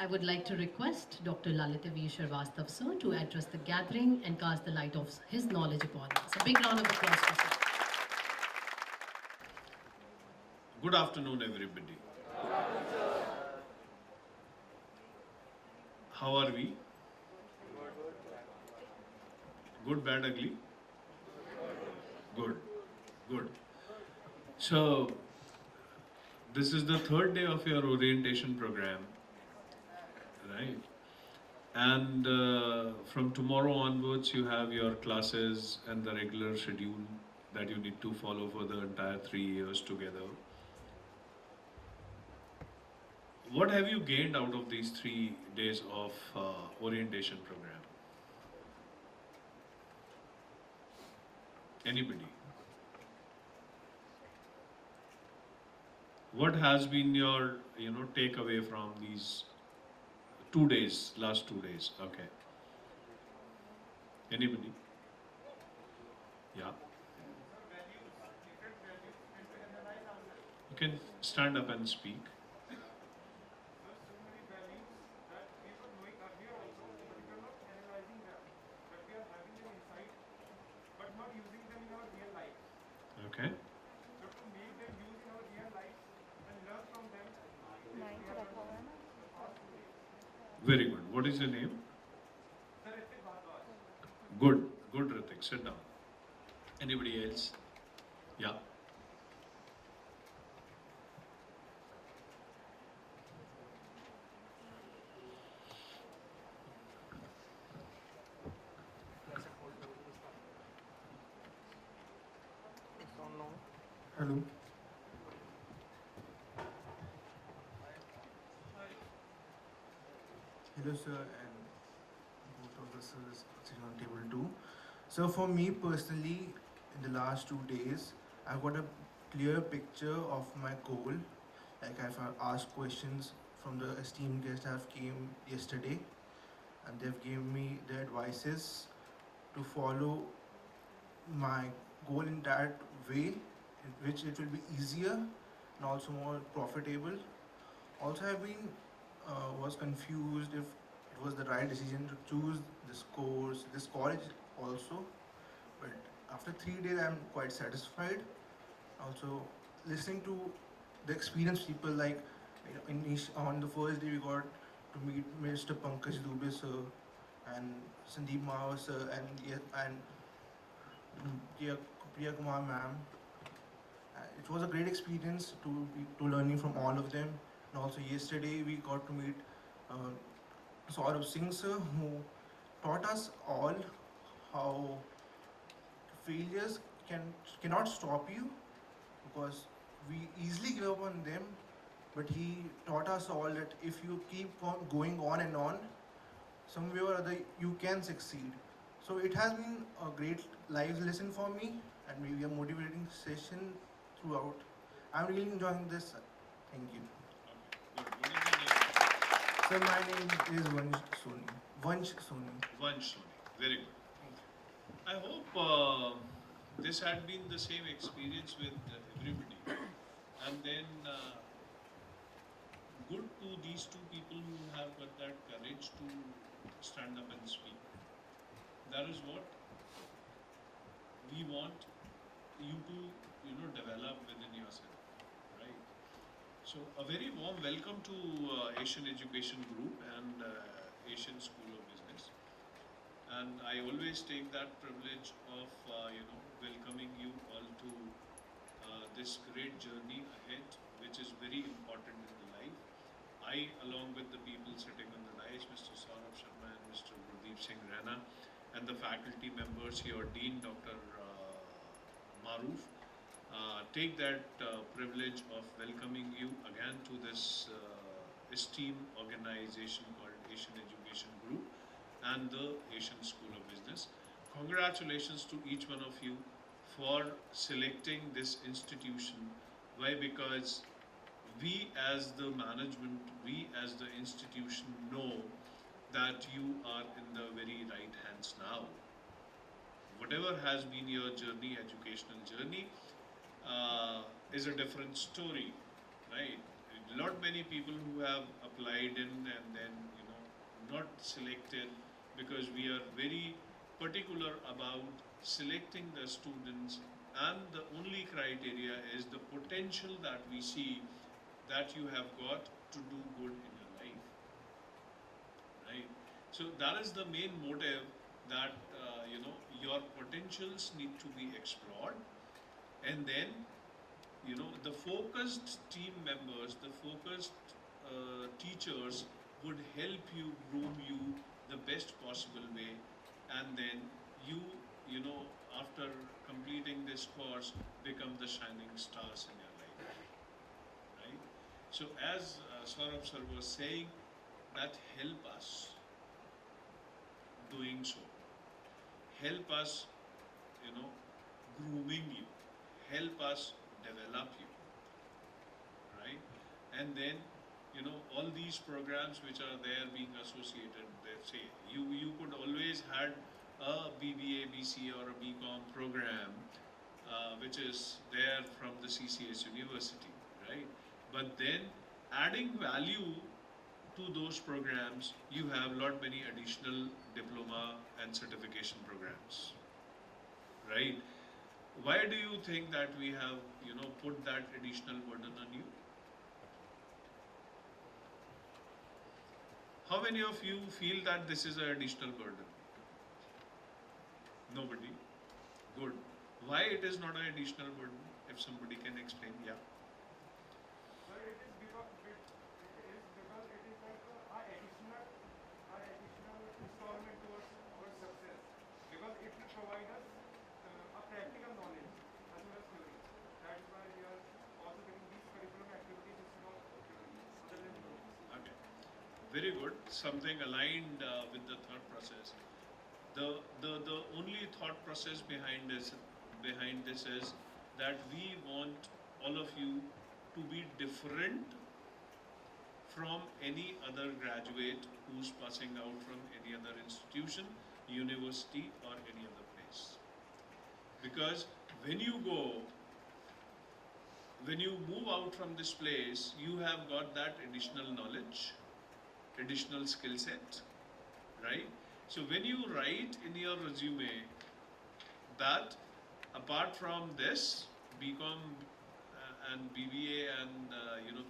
I would like to request Dr. Lalitya Vir Srivastava sir to address the gathering and cast the light of his knowledge upon us. A big round of applause for sir. Good afternoon, everybody. How are we? Good, bad, ugly? Good, good. So, this is the third day of your orientation program, right? And from tomorrow onwards, you have your classes and the regular schedule that you need to follow for the entire 3 years together. What have you gained out of these 3 days of orientation program? Anybody? What has been your, takeaway from these 2 days, last 2 days? Okay. Anybody? Yeah. You can stand up and speak. Okay. So to make them use in our real life and learn from them. Very good. What is your name? Sir, it's a Bhagavad. Good. Good, Ritik. Sit down. Anybody else? Yeah. Hello. Hello, sir, and both of the sirs sitting on table 2. So, for me personally, in the last 2 days, I got a clear picture of my goal. Like I've asked questions from the esteemed guests that have came yesterday, and they've given me their advices to follow my goal in that way, in which it will be easier and also more profitable. Also, I've been was confused if it was the right decision to choose this course, this college also. But after 3 days, I'm quite satisfied. Also, listening to the experienced people, like on the first day we got to meet Mr. Pankaj Dubey sir and Sandeep Mahawar sir and Priya Kumar ma'am. It was a great experience to learning from all of them. And also yesterday we got to meet uh, Saurabh Singh sir, who taught us all how failures cannot stop you, because we easily give up on them. But he taught us all that if you keep going on and on, somewhere or other you can succeed. So it has been a great life lesson for me, and maybe a motivating session throughout. I'm really enjoying this. Thank you. Good. What is your name? Sir, my name is Vansh Soni. Vansh Soni. Vansh Soni. Very good. Thank you. I hope this had been the same experience with everybody. And then good to these two people who have got that courage to stand up and speak. That is what we want you to, develop within yourself, right? So a very warm welcome to Asian Education Group and Asian School of Business. And I always take that privilege of, welcoming you all to this great journey ahead, which is very important in the life. I, along with the people sitting on the dais, Mr. Saurabh Sharma and Mr. Gurdeep Singh Raina, and the faculty members here, Dean Dr. Maroof, take that privilege of welcoming you again to this esteemed organization called Asian Education Group and the Asian School of Business. Congratulations to each one of you for selecting this institution. Why? Because we as the management, we as the institution know that you are in the very right hands now. Whatever has been your journey, educational journey, is a different story, right? lot many people who have applied in and then not selected, because we are very particular about selecting the students, and the only criteria is the potential that we see that you have got to do good in your life, right? So that is the main motive, that your potentials need to be explored, and then the focused team members, the focused teachers would help you groom you the best possible way, and then you know after completing this course become the shining stars in your life, right? So as Saurabh sir was saying, that help us doing so, help us grooming you, help us develop you, right? And then all these programs which are there being associated, they say you could always had a BBA, BCA or a BCom program which is there from the CCS University, right? But then adding value to those programs, you have lot many additional diploma and certification programs, right? Why do you think that we have put that additional burden on you? How many of you feel that this is an additional burden? Nobody? Good. Why it is not an additional burden? If somebody can explain, yeah. Sir, it is because it is like a additional installment towards our success. Because it will provide us a practical knowledge as well as theory. That is why we are also getting these curriculum activities instead of other than theory. Okay. Very good. Something aligned with the thought process. The only thought process behind this is that we want all of you to be different from any other graduate who's passing out from any other institution, university or any other place. Because when you move out from this place, you have got that additional knowledge, additional skill set, right? So when you write in your resume that apart from this BCom and BBA and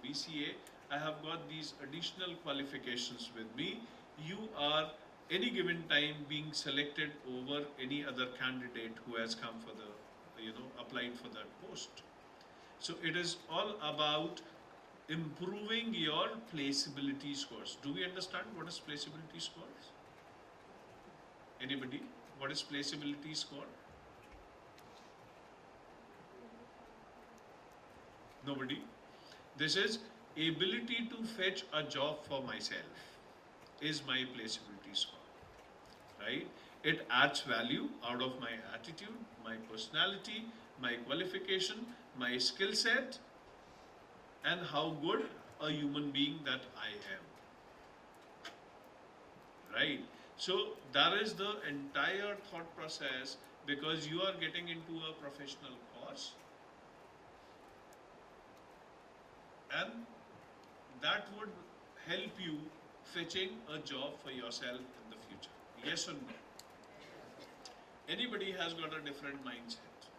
BCA, I have got these additional qualifications with me, you are any given time being selected over any other candidate who has come for the applied for that post. So it is all about improving your placeability scores. Do we understand what is placeability scores? Anybody? What is placeability score? Nobody? This is ability to fetch a job for myself is my placeability score, right? It adds value out of my attitude, my personality, my qualification, my skill set, and how good a human being that I am, right? So that is the entire thought process, because you are getting into a professional course, and that would help you fetching a job for yourself in the future. Yes or no? Anybody has got a different mindset.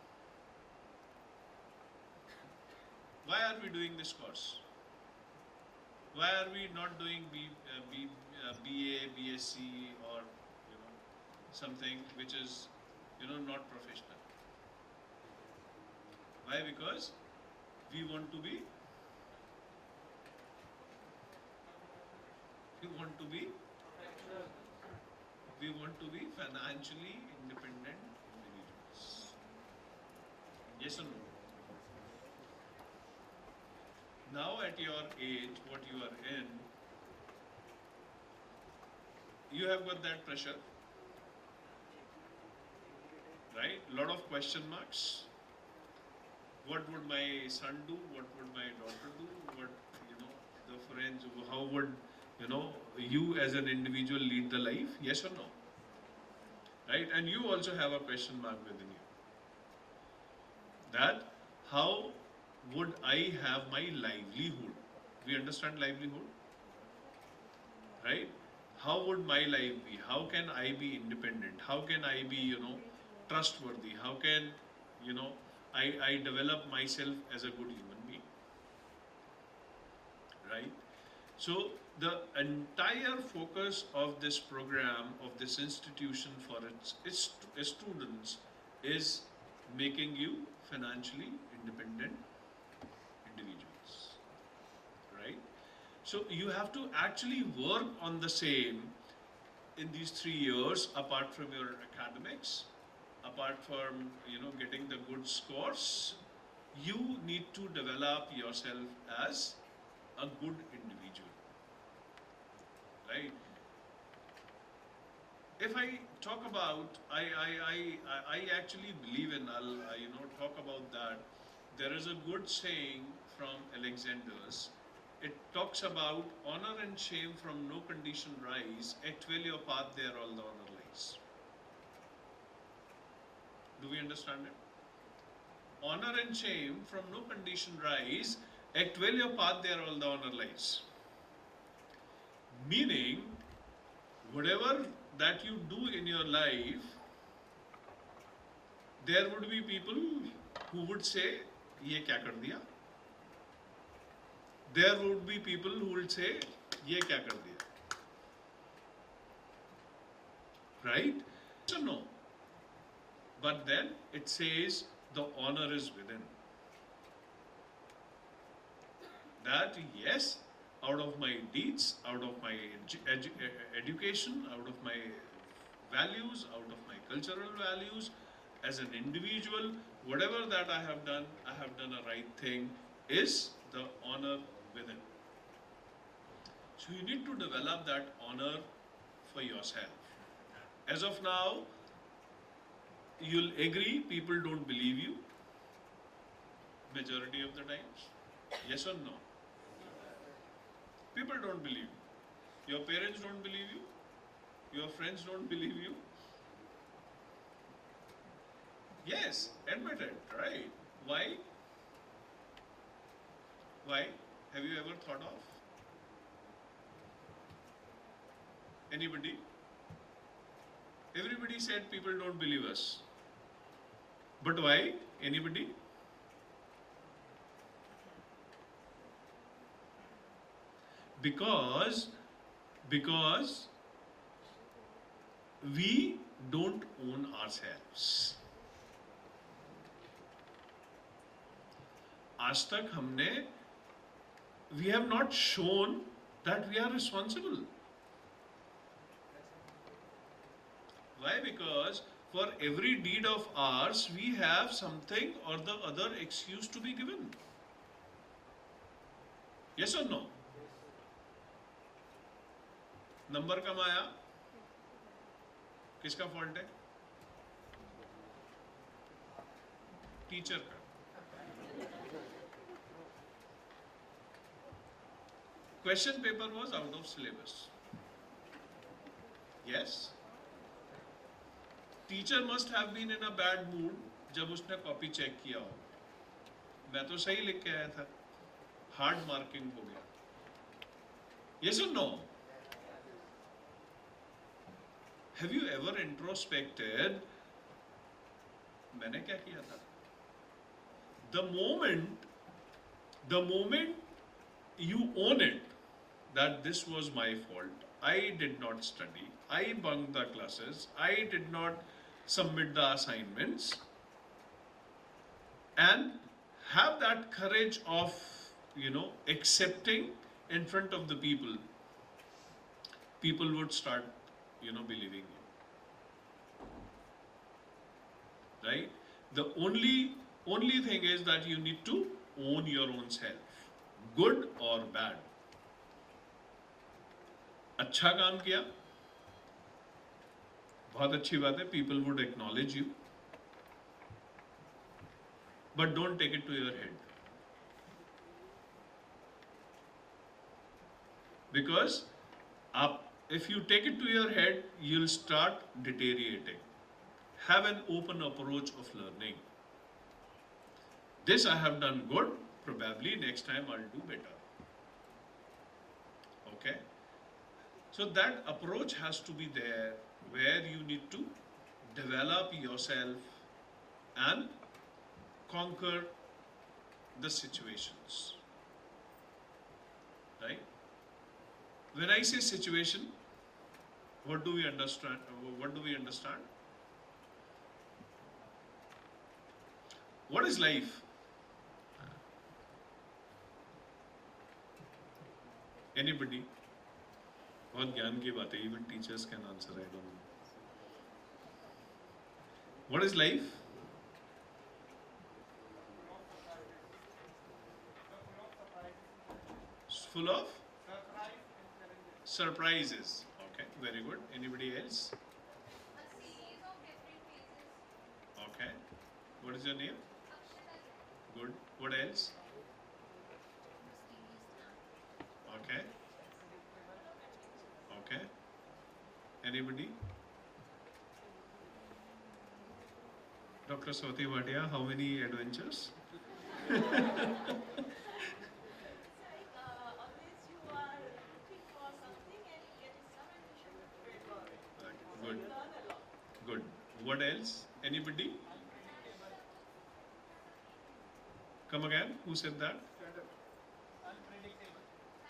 Why are we doing this course? Why are we not doing BA, BSc or something which is not professional? Why? Because we want to be financially independent individuals. Yes or no? Now at your age, what you are in, you have got that pressure, right? Lot of question marks. What would my son do? What would my daughter do? What, the friends, how would, you as an individual lead the life? Yes or no? Right? And you also have a question mark within you. That how would I have my livelihood? We understand livelihood, right? How would my life be? How can I be independent? How can I be, trustworthy? How can, I develop myself as a good human being, right? So the entire focus of this program, of this institution for its students is making you financially independent individuals, right? So you have to actually work on the same in these 3 years, apart from your academics, apart from getting the good scores. You need to develop yourself as a good individual, right? If I talk about, I actually believe in, I'll talk about that. There is a good saying from Alexander's. It talks about honor and shame from no condition rise, act well your path there all the honor lies. Do we understand it? Honor and shame from no condition rise, act well your path there all the honor lies. Meaning, whatever that you do in your life, there would be people who would say, ye kya kar diya? There would be people who would say, ye kya kar diya? Right? So no. But then it says the honor is within. That yes, out of my deeds, out of my education, out of my values, out of my cultural values, as an individual, whatever that I have done a right thing, is the honor within. So you need to develop that honor for yourself. As of now, you'll agree, people don't believe you majority of the times. Yes or no? People don't believe you. Your parents don't believe you. Your friends don't believe you. Yes, admit it, right? Why? Why? Have you ever thought of? Anybody? Everybody said people don't believe us. But why? Anybody? Because we don't own ourselves. आज तक हमने, we have not shown that we are responsible. Why? Because for every deed of ours, we have something or the other excuse to be given. Yes or no? Number कम आया, किसका fault है? Teacher का. Question paper was out of syllabus. Yes. Teacher must have been in a bad mood जब उसने copy check किया हो. मैं तो सही लिख के आया था. हार्ड मार्किंग हो गया. Yes or no? Have you ever introspected? मैंने क्या किया था? The moment you own it, that this was my fault. I did not study. I bunked the classes. I did not submit the assignments. And have that courage of, accepting in front of the people. People would start, believing you. Right? The only thing is that you need to own your own self, good or bad. अच्छा काम किया, बहुत अच्छी बात है, people would acknowledge you, but don't take it to your head, because if you take it to your head, you'll start deteriorating. Have an open approach of learning. This I have done good, probably next time I'll do better. Okay? So that approach has to be there, where you need to develop yourself and conquer the situations. Right? When I say situation, what do we understand? What do we understand? What is life? Anybody? बहुत ज्ञान की बात है. Even teachers can answer. I don't know. What is life? It's full of surprises. Okay, very good. Anybody else? A series of different phases. Okay. What is your name? Good. What else? Okay. Okay. Anybody? Dr. Swati Bhatia, how many adventures? Always you are looking for something and getting some addition to it. Good. You learn a lot. Good. What else? Anybody? Come again? Who said that?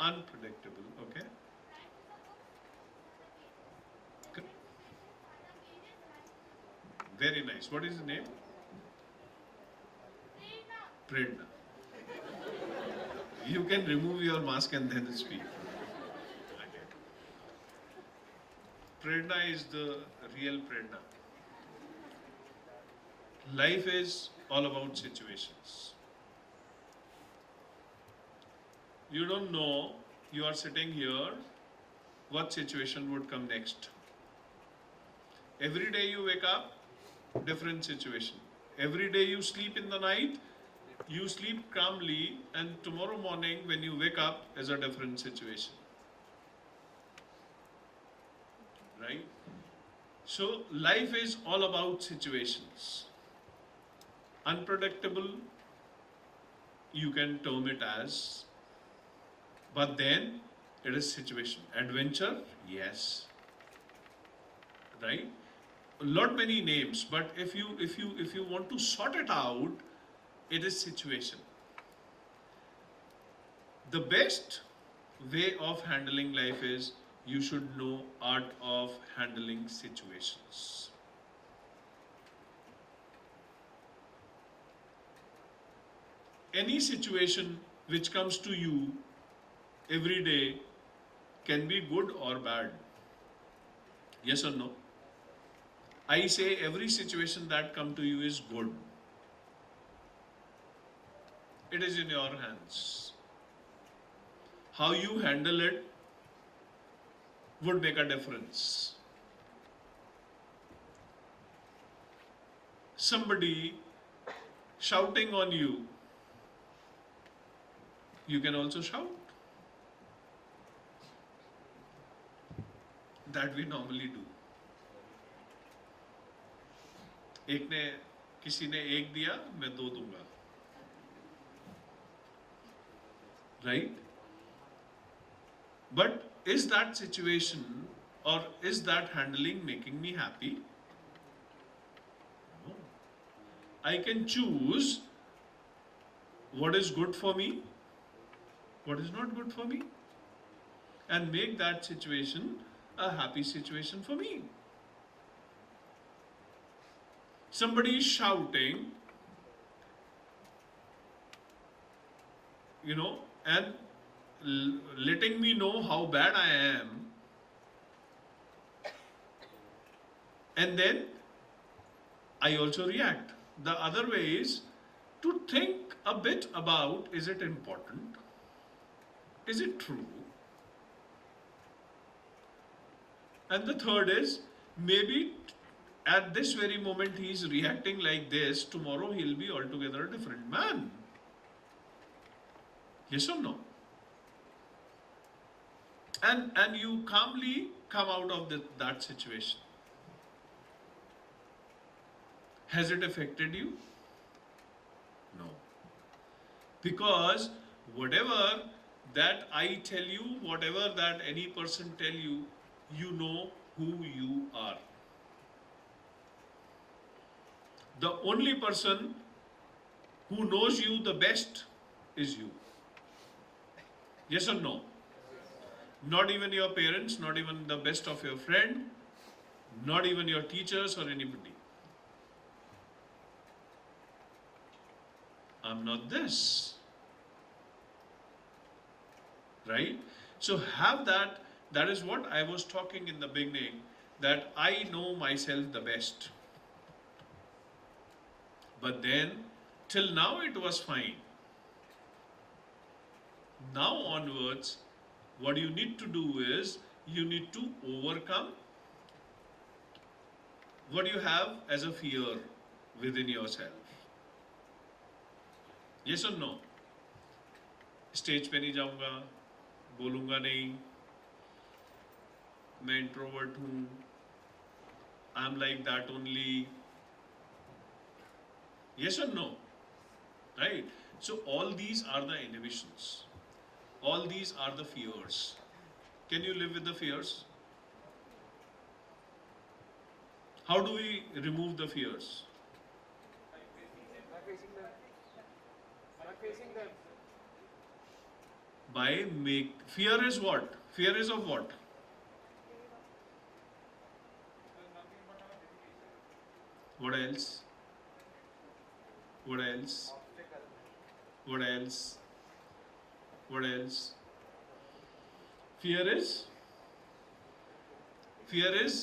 Unpredictable. Okay. C- Very nice. What is the name? Prerna. You can remove your mask and then speak. Okay. Prerna is the real Prerna. Life is all about situations. You don't know, you are sitting here, what situation would come next. Every day you wake up, different situation. Every day you sleep in the night, you sleep calmly, and tomorrow morning when you wake up is a different situation. Right? So life is all about situations. Unpredictable, you can term it as, but then it is situation. Adventure, yes. Right? Lot many names, but if you want to sort it out, it is situation. The best way of handling life is you should know art of handling situations. Any situation which comes to you every day can be good or bad. Yes or no? I say every situation that come to you is good. It is in your hands. How you handle it would make a difference. Somebody shouting on you, you can also shout. That we normally do. किसी ने एक दिया, मैं दो दूंगा. Right? But is that situation or is that handling making me happy? No. I can choose what is good for me, what is not good for me, and make that situation a happy situation for me. Somebody is shouting, and letting me know how bad I am, and then I also react. The other way is to think a bit about, is it important? Is it true? And the third is, maybe at this very moment he is reacting like this, tomorrow he'll be altogether a different man. Yes or no? And you calmly come out of that situation. Has it affected you? No. Because whatever that I tell you, whatever that any person tell you, you know who you are. The only person who knows you the best is you. Yes or no? Not even your parents, not even the best of your friend, not even your teachers or anybody. I'm not this. Right? So have that. That is what I was talking in the beginning, that I know myself the best. But then, till now it was fine. Now onwards, what you need to do is, you need to overcome what you have as a fear within yourself. Yes or no? Stage पे नहीं जाऊंगा, बोलूंगा नहीं, मैं introvert हूँ, I am like that only. Yes or no? Right? So all these are the inhibitions. All these are the fears. Can you live with the fears? How do we remove the fears? By fear is what? Fear is of what? What else? What else? What else? What else? Fear is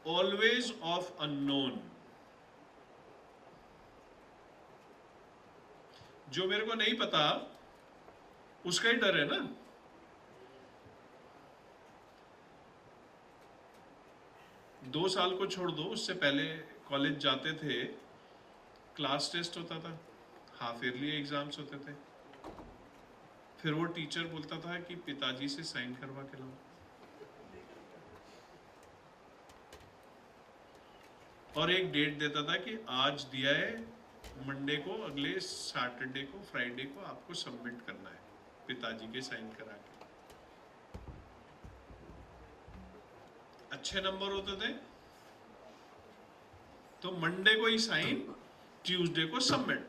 always of unknown. जो मेरे को नहीं पता उसका ही डर है ना. दो साल को छोड़ दो, उससे पहले कॉलेज जाते थे, क्लास टेस्ट होता था, हाफ ईयरली एग्जाम्स होते थे, फिर वो टीचर बोलता था कि पिताजी से साइन करवा के लाओ. और एक डेट देता था कि आज दिया है, मंडे को, अगले सैटरडे को, फ्राइडे को आपको सबमिट करना है, पिताजी के साइन करा के. अच्छे नंबर होते थे तो मंडे को ही साइन, ट्यूसडे को सबमिट.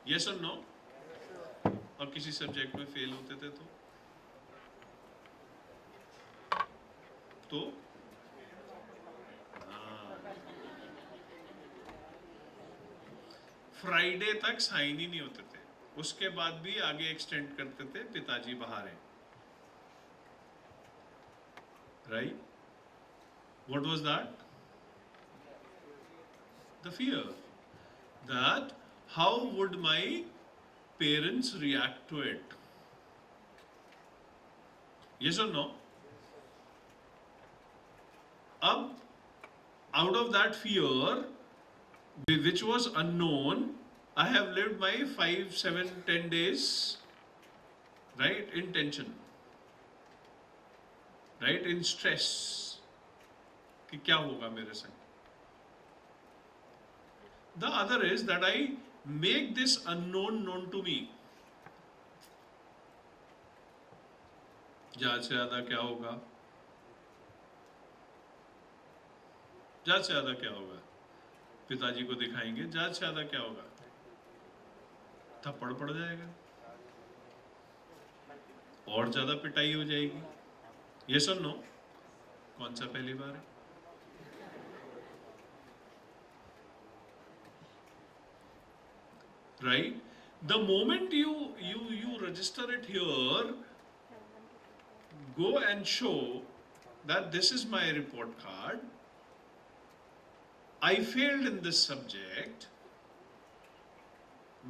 यस और नो? और किसी सब्जेक्ट में फेल होते थे तो फ्राइडे तक साइन ही नहीं होते थे. उसके बाद भी आगे एक्सटेंड करते थे, पिताजी बाहर हैं. Right? What was that? The fear that how would my parents react to it? Yes or no? Ab, out of that fear, which was unknown, I have lived my 5, 7, 10 days, right, in tension, right, in stress. कि क्या होगा मेरे संग. The other is that I make this unknown known to me. ज्यादा से ज्यादा क्या होगा? ज्यादा से ज्यादा क्या होगा? पिताजी को दिखाएंगे, ज्यादा से ज्यादा क्या होगा? थप्पड़ पड़ जाएगा, और ज्यादा पिटाई हो जाएगी. यस और नो? कौन सा पहली बार है? Right? The moment you register it here, go and show that this is my report card. I failed in this subject.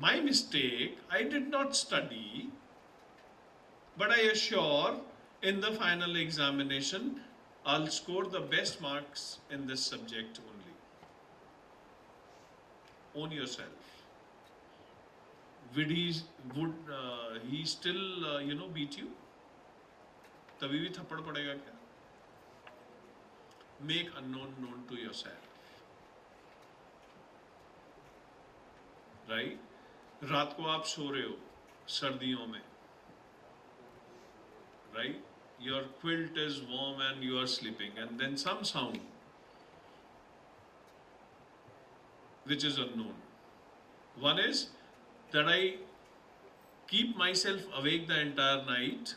My mistake, I did not study, but I assure in the final examination, I'll score the best marks in this subject only. Own yourself. Would he still beat you? तभी भी थप्पड़ पड़ेगा क्या? Make unknown known to yourself. Right? रात को आप सो रहे हो सर्दियों में, right? Your quilt is warm and you are sleeping, and then some sound which is unknown. One is that I keep myself awake the entire night.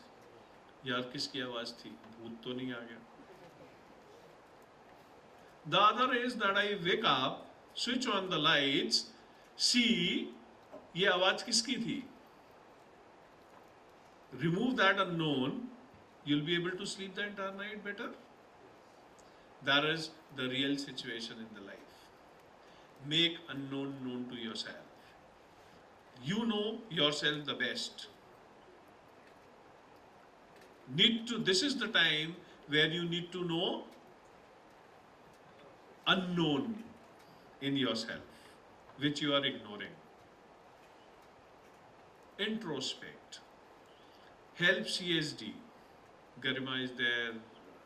यार किसकी आवाज थी? भूत तो नहीं आ गया? The other is that I wake up, switch on the lights, see ये आवाज किसकी थी? Remove that unknown, you'll be able to sleep the entire night better. That is the real situation in the life. Make unknown known to yourself. You know yourself the best. This is the time where you need to know unknown in yourself, which you are ignoring. Introspect. Help CSD. Garima is there,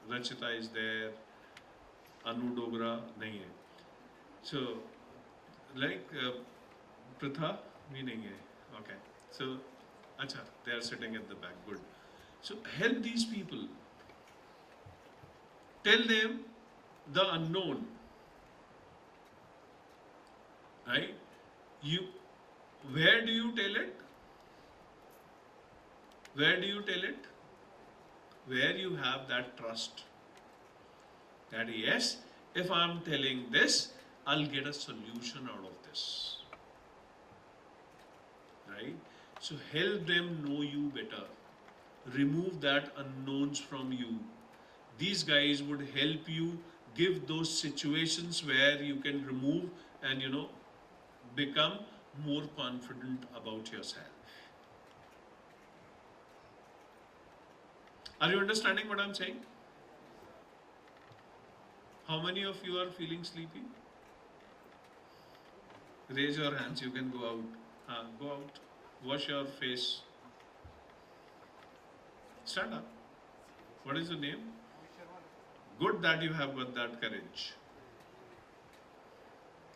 Rachita is there, Anu Dogra nahi hai. So, like Pratha, we nahi hai. Okay. So, acha, they are sitting at the back. Good. So, help these people. Tell them the unknown. Right? Where do you tell it? Where do you tell it? Where you have that trust. That yes, if I am telling this, I'll get a solution out of this. Right? So help them know you better. Remove that unknowns from you. These guys would help you give those situations where you can remove and become more confident about yourself. Are you understanding what I'm saying? How many of you are feeling sleepy? Raise your hands, you can go out. Go out. Wash your face. Stand up. What is your name? Good that you have got that courage.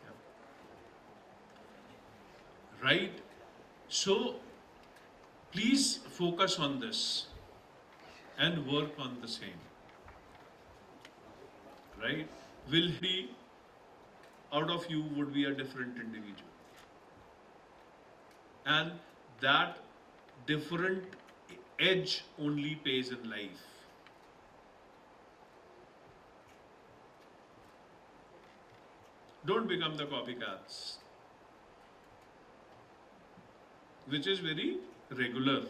Yeah. Right? So, please focus on this and work on the same. Right? Will be out of you would be a different individual. And that different edge only pays in life. Don't become the copycats, which is very regular,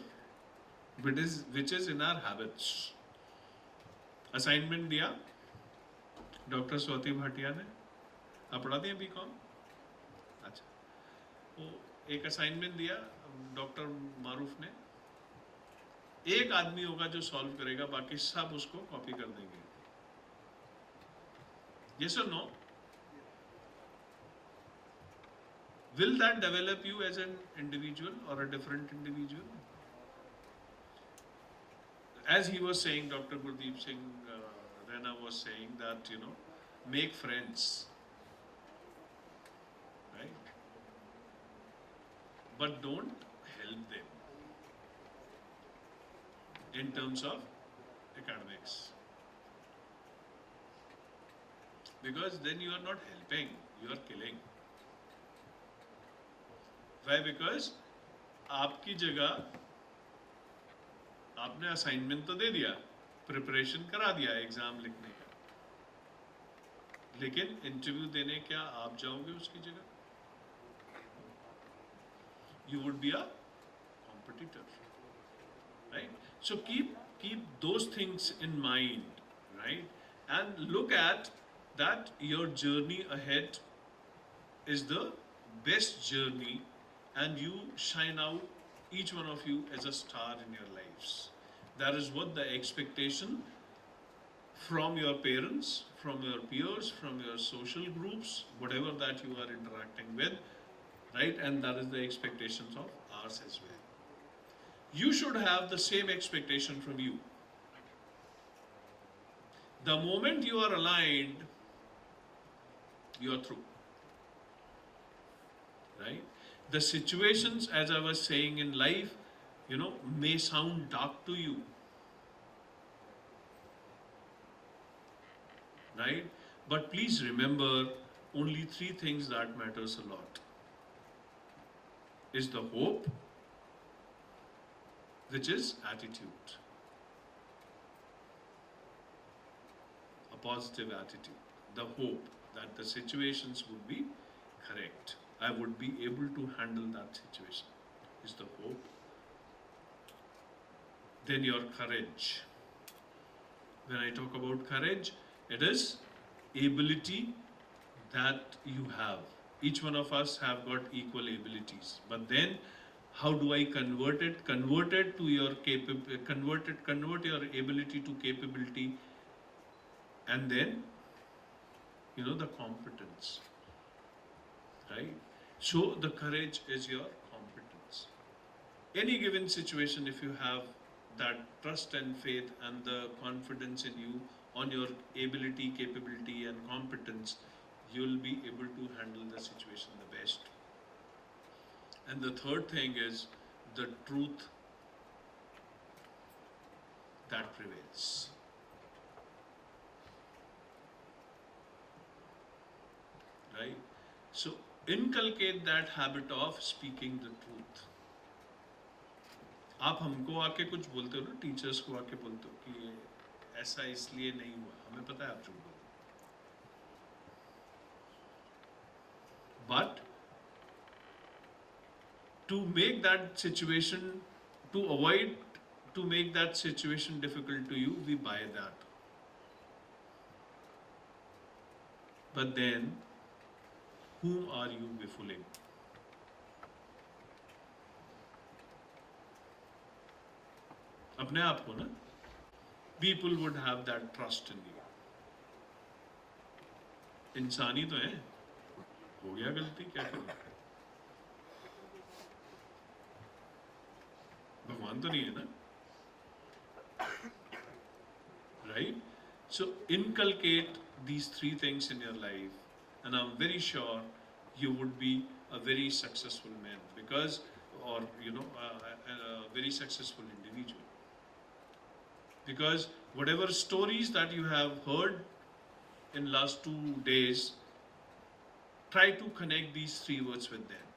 which is in our habits. Assignment दिया doctor Swati Bhatia ने, आप पढ़ा दिया BCom? अच्छा, वो एक assignment दिया doctor मारूफ ने, एक आदमी होगा जो सॉल्व करेगा, बाकी सब उसको कॉपी कर देंगे. Yes or no? Will that develop you as an individual or a different individual? As he was saying, Dr. Gurdeep Singh Raina was saying that, make friends. Right? But don't help them in terms of academics. Because then you are not helping, you are killing. Why? Because आपकी जगह आपने assignment तो दे दिया, preparation करा दिया exam लिखने का, लेकिन इंटरव्यू देने क्या आप जाओगे उसकी जगह? You would be a competitor, right? So keep those things in mind, right? And look at that your journey ahead is the best journey, and you shine out, each one of you, as a star in your lives. That is what the expectation from your parents, from your peers, from your social groups, whatever that you are interacting with, right? And that is the expectations of ours as well. You should have the same expectation from you. The moment you are aligned, you are through. Right? The situations, as I was saying, in life, may sound dark to you. right? But please remember, only three things that matters a lot. Is the hope, which is attitude. A positive attitude. The hope that the situations would be correct. I would be able to handle that situation is the hope. Then your courage. When I talk about courage, it is ability that you have. Each one of us have got equal abilities. But then how do I convert it? Convert your ability to capability, and then the competence. Right? So the courage is your competence. Any given situation, if you have that trust and faith and the confidence in you on your ability, capability and competence, you'll be able to handle the situation the best. And the third thing is the truth that prevails. Right? So inculcate that habit of speaking the truth. आप हमको आके कुछ बोलते हो ना, teachers को आके बोलते हो कि ये ऐसा इसलिए नहीं हुआ, हमें पता है आप झूठ बोल, but to make that situation, to avoid to make that situation difficult to you, we buy that. But then whom are you befooling? अपने आप को ना. People would have that trust in you. इंसानी तो है, हो गया गलती, क्या करें? भगवान तो नहीं है ना, right? So inculcate these three things in your life, and I'm very sure you would be a very successful man, because, or a very successful individual. Because whatever stories that you have heard in last 2 days, try to connect these three words with them.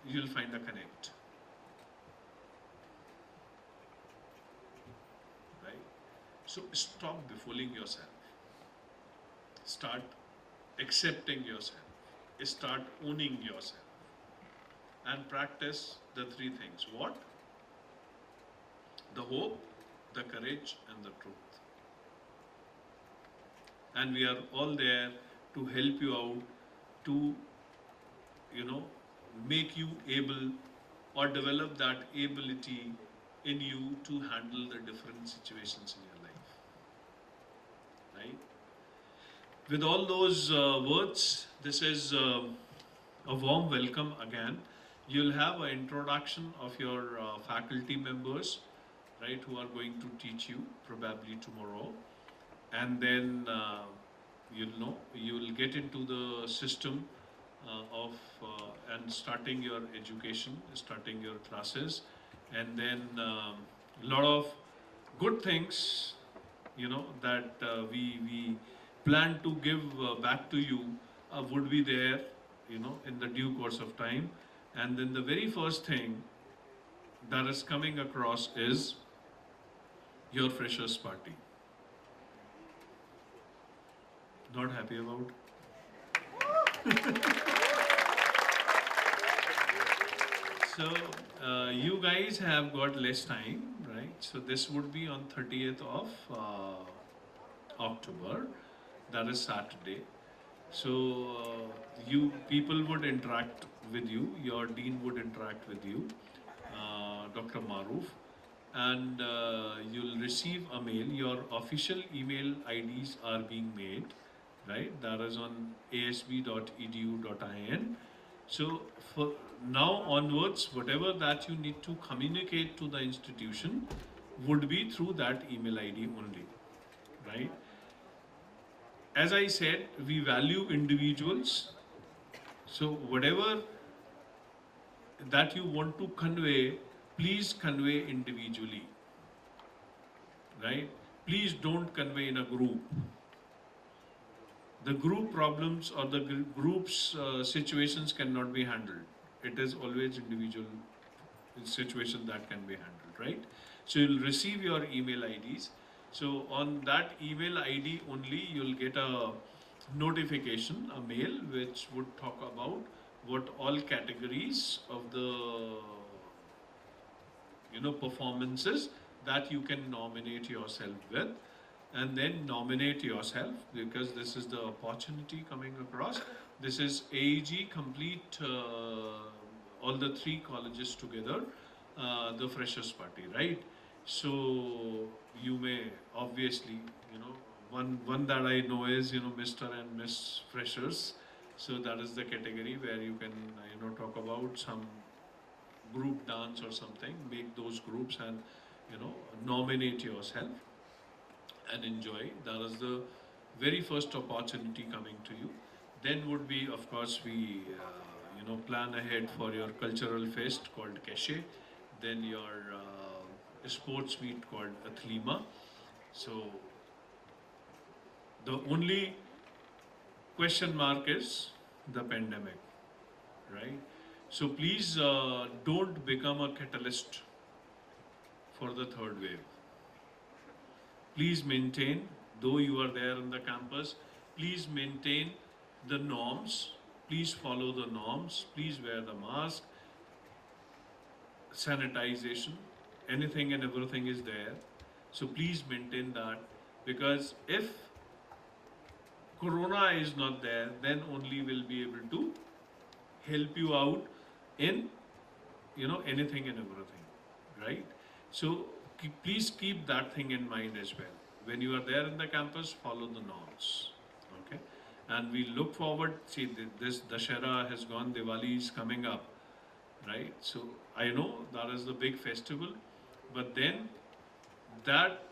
You'll find a connect. Right? So stop befooling yourself. Start accepting yourself. Start owning yourself. And practice the three things. What? The hope, the courage, and the truth. And we are all there to help you out, to, make you able or develop that ability in you to handle the different situations in your life. Right? With all those words, this is a warm welcome again. You'll have an introduction of your faculty members, right, who are going to teach you probably tomorrow. And then you'll get into the system and starting your education, starting your classes, and then a lot of good things, that we plan to give back to you would be there, in the due course of time. And then the very first thing that is coming across is your freshers party. Not happy about? So you guys have got less time, right? So this would be on 30th of October, that is Saturday. So you people would interact with you, your dean would interact with you, Dr. Maroof, and you'll receive a mail. Your official email IDs are being made, right? That is on asb.edu.in. So for now onwards, whatever that you need to communicate to the institution would be through that email ID only, right? As I said, we value individuals. So whatever that you want to convey, please convey individually. right? Please don't convey in a group. The group problems or the group's situations cannot be handled. It is always individual situation that can be handled, right? So you'll receive your email IDs. So on that email ID only, you'll get a notification, a mail, which would talk about what all categories of the performances that you can nominate yourself with, and then nominate yourself, because this is the opportunity coming across. This is AEG complete, all the three colleges together, the freshers party, right? So you may obviously, one that I know is Mr. and Miss Freshers. So that is the category where you can talk about some group dance or something, make those groups and nominate yourself and enjoy. That is the very first opportunity coming to you. Then would be, of course, we plan ahead for your cultural fest called Keshe, then your sports meet called Athlema. So the only question mark is the pandemic, right? So please don't become a catalyst for the third wave. Please maintain, though you are there on the campus, please maintain the norms, please follow the norms, please wear the mask, sanitization, anything and everything is there. So please maintain that, because if Corona is not there, then only we'll be able to help you out in anything and everything, right? So please keep that thing in mind as well. When you are there in the campus, follow the norms, okay? And we look forward, see this Dashera has gone, Diwali is coming up, right? So I know that is the big festival, but then that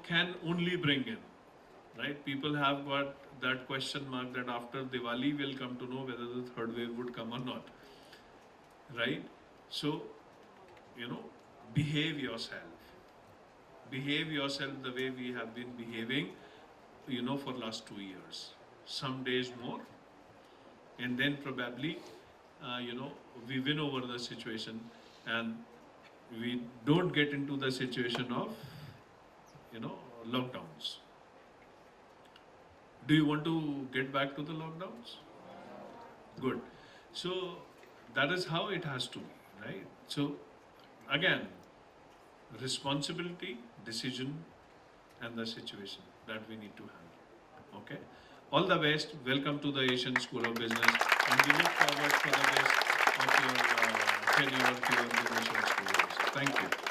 can only bring in, right? People have got that question mark that after Diwali we'll come to know whether the third wave would come or not, right? So behave yourself. Behave yourself the way we have been behaving, for last 2 years. Some days more, and then probably, we win over the situation, and we don't get into the situation of, lockdowns. Do you want to get back to the lockdowns? Good. So that is how it has to be, right? So again, responsibility, decision, and the situation that we need to handle. Okay? All the best. Welcome to the Asian School of Business, and we look forward for the best of your tenure here in the Asian School of Business. Thank you.